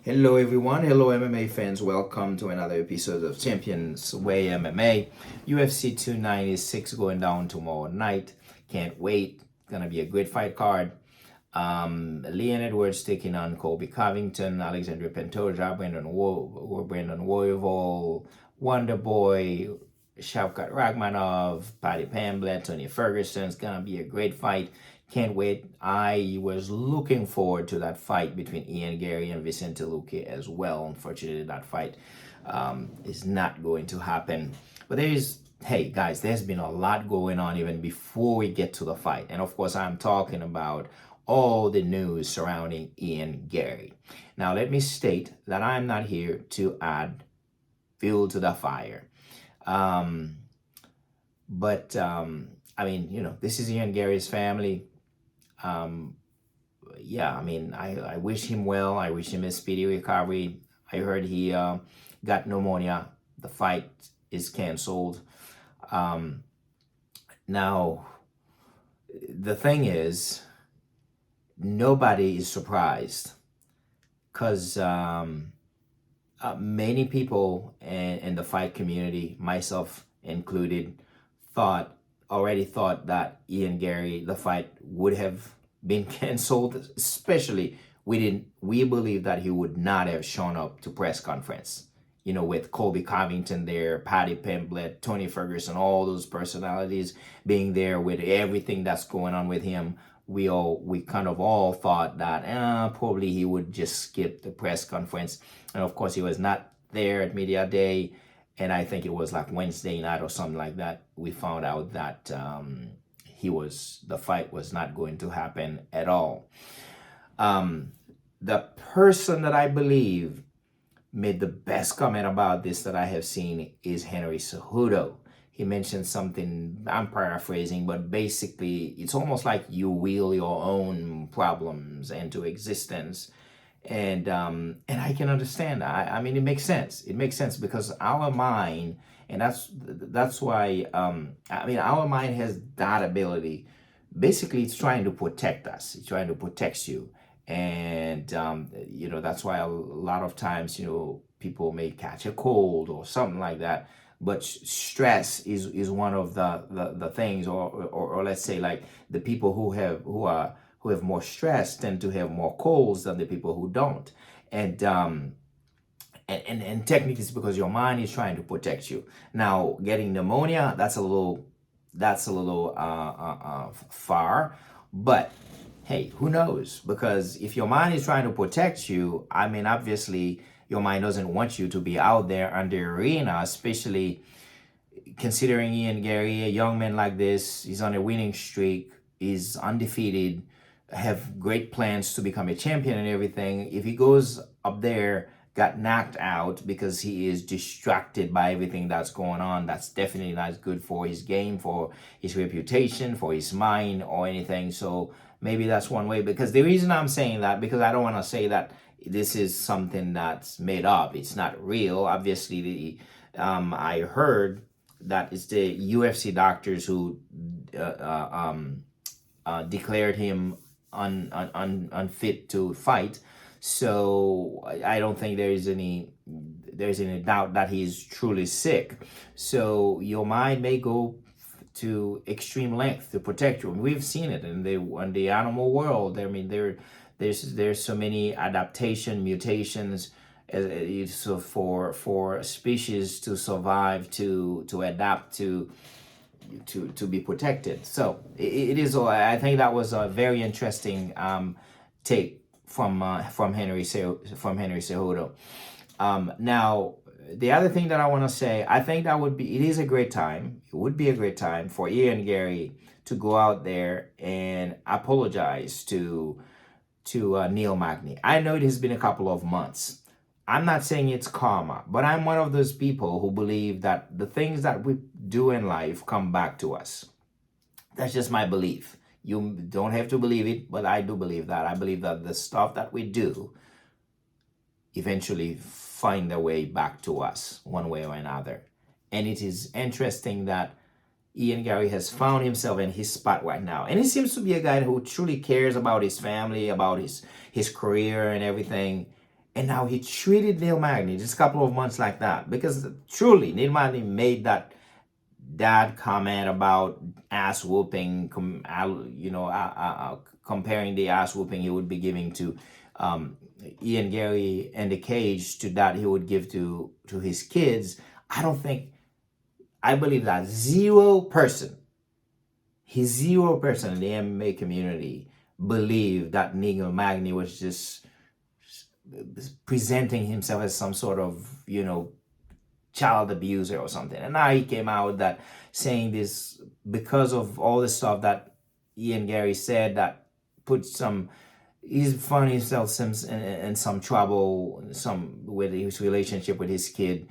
Hello, everyone. Hello, MMA fans. Welcome to another episode of Champions Way MMA. UFC 296 going down tomorrow night. Can't wait. Gonna be a great fight card. Leon Edwards taking on Colby Covington, Alexandre Pantoja, Brandon Royval, Wonder Boy, Shavkat Ragmanov, Paddy Pimblett, Tony Ferguson. It's gonna be a great fight. Can't wait. I was looking forward to that fight between Ian Garry and Vicente Luque as well. Unfortunately, that fight is not going to happen. But hey guys, there's been a lot going on even before we get to the fight. And of course, I'm talking about all the news surrounding Ian Garry. Now, let me state that I'm not here to add fuel to the fire. I mean, this is Ian Garry's family. Yeah, I mean, I wish him well. I wish him a speedy recovery. I heard he got pneumonia. The fight is canceled. Now, the thing is, nobody is surprised because many people in the fight community, myself included, already thought that Ian Garry, the fight would have been canceled. Especially, we believe that he would not have shown up to press conference. With Colby Covington there, Paddy Pimblett, Tony Ferguson, all those personalities being there with everything that's going on with him. We kind of all thought that probably he would just skip the press conference. And of course, he was not there at media day. And I think it was like Wednesday night or something like that. We found out that the fight was not going to happen at all. The person that I believe made the best comment about this that I have seen is Henry Cejudo. He mentioned something, I'm paraphrasing, but basically it's almost like you will your own problems into existence. And I can understand that. I mean, it makes sense. It makes sense because our mind, and that's why our mind has that ability. Basically, it's trying to protect us. It's trying to protect you, and that's why a lot of times people may catch a cold or something like that. But stress is one of the things, or let's say like the people who have more stress tend to have more colds than the people who don't. And technically it's because your mind is trying to protect you. Now, getting pneumonia, that's a little far, but hey, who knows? Because if your mind is trying to protect you, I mean, obviously your mind doesn't want you to be out there on the arena, especially considering Ian Garry, a young man like this. He's on a winning streak, he's undefeated, have great plans to become a champion and everything. If he goes up there, got knocked out because he is distracted by everything that's going on, that's definitely not good for his game, for his reputation, for his mind or anything. So maybe that's one way. Because the reason I'm saying that, because I don't want to say that this is something that's made up. It's not real. Obviously, I heard that it's the UFC doctors who declared him unfit to fight. So I don't think there's any doubt that he's truly sick. So your mind may go to extreme length to protect you. And we've seen it in the animal world. I mean, there's so many adaptation mutations so for species to survive, to adapt, to be protected. So it is. I think that was a very interesting take from Henry Cejudo. Now, the other thing that I want to say, I think it would be a great time for Ian Garry to go out there and apologize to Neil Magny. I know it has been a couple of months. I'm not saying it's karma, but I'm one of those people who believe that the things that we do in life come back to us. That's just my belief. You don't have to believe it, but I do believe that. I believe that the stuff that we do eventually find their way back to us one way or another. And it is interesting that Ian Garry has found himself in his spot right now. And he seems to be a guy who truly cares about his family, about his career and everything. And now he treated Neil Magny just a couple of months like that, because truly Neil Magny made that comment about ass whooping, comparing the ass whooping he would be giving to Ian Garry in the cage to that he would give to his kids. I believe that zero person in the MMA community believed that Neil Magny was just presenting himself as some sort of, child abuser or something. And now he came out that saying this because of all the stuff that Ian Garry said that put he's found himself in some trouble, with his relationship with his kid,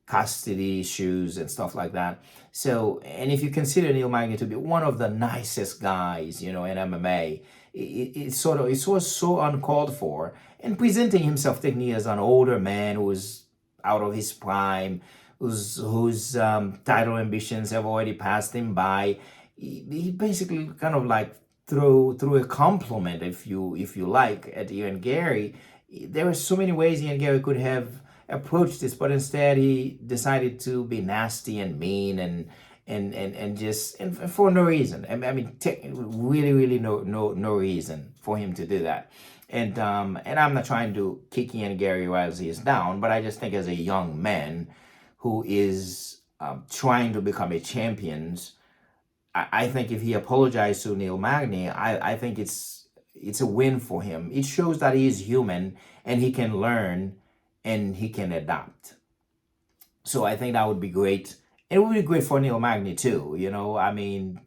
custody issues and stuff like that. So, and if you consider Neil Magny to be one of the nicest guys, in MMA, it was so uncalled for, and presenting himself technically as an older man who was out of his prime, whose title ambitions have already passed him by. He basically kind of like threw a compliment, if you like, at Ian Garry. There were so many ways Ian Garry could have approached this, but instead he decided to be nasty and mean and just for no reason. I mean, really no reason for him to do that. And I'm not trying to kick Ian Garry while he is down, but I just think as a young man who is trying to become a champion, I think if he apologized to Neil Magny, I think it's a win for him. It shows that he is human and he can learn and he can adapt. So I think that would be great. It would be great for Neil Magny too. I mean,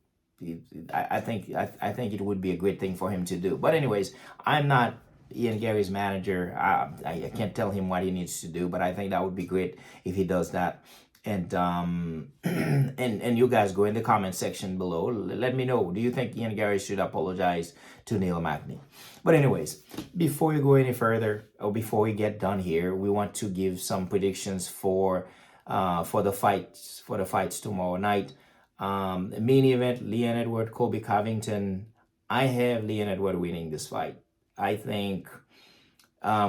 I think it would be a great thing for him to do. But anyways, I'm not Ian Garry's manager. I can't tell him what he needs to do, but I think that would be great if he does that. And and you guys go in the comment section below. Let me know. Do you think Ian Garry should apologize to Neil Magny? But anyways, before we go any further, or before we get done here, we want to give some predictions for the fights tomorrow night. Main event: Leon Edwards, Colby Covington. I have Leon Edwards winning this fight. I think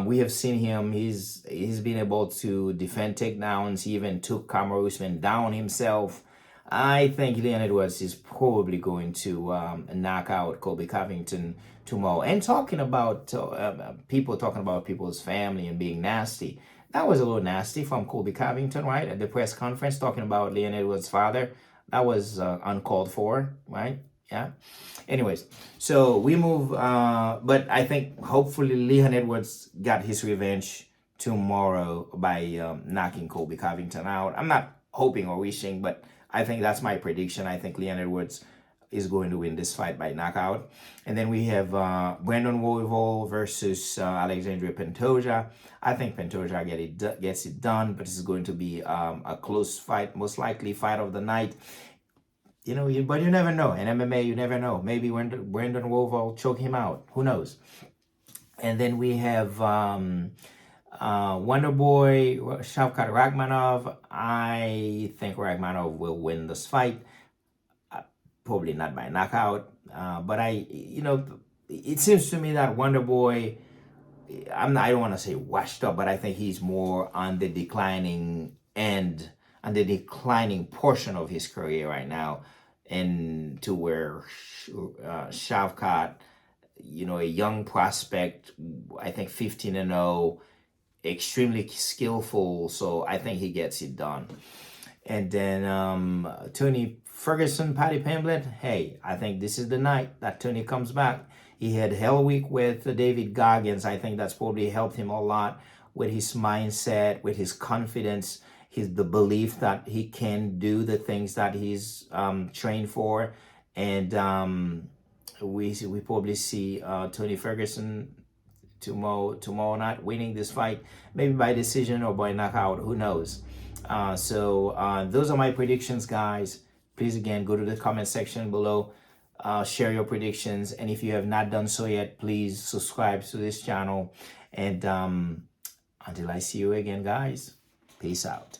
we have seen him. He's been able to defend takedowns. He even took Kamaru Usman down himself. I think Leon Edwards is probably going to knock out Colby Covington tomorrow. And talking about people talking about people's family and being nasty. That was a little nasty from Colby Covington, right? At the press conference, talking about Leon Edwards' father. That was uncalled for, right? Yeah. Anyways, so we move. But I think hopefully Leon Edwards got his revenge tomorrow by knocking Colby Covington out. I'm not hoping or wishing, but I think that's my prediction. I think Leon Edwards is going to win this fight by knockout. And then we have Brandon Royval versus Alexandre Pantoja. I think Pantoja gets it done, but this is going to be a close fight, most likely fight of the night. But you never know. In MMA, you never know. Maybe Brandon Royval choke him out. Who knows? And then we have Wonderboy Shavkat Rakhmonov. I think Rakhmonov will win this fight. Probably not by knockout. But it seems to me that Wonderboy, I don't want to say washed up, but I think he's more on the declining end, on the declining portion of his career right now, and to where Shavkat, a young prospect, I think 15-0, extremely skillful, so I think he gets it done. And then Tony Ferguson, Paddy Pimblett, hey, I think this is the night that Tony comes back. He had hell week with David Goggins. I think that's probably helped him a lot with his mindset, with his confidence, the belief that he can do the things that he's trained for. And we probably see Tony Ferguson tomorrow night winning this fight, maybe by decision or by knockout, who knows. So those are my predictions, guys. Please, again, go to the comment section below, share your predictions, and if you have not done so yet, please subscribe to this channel. And until I see you again, guys, peace out.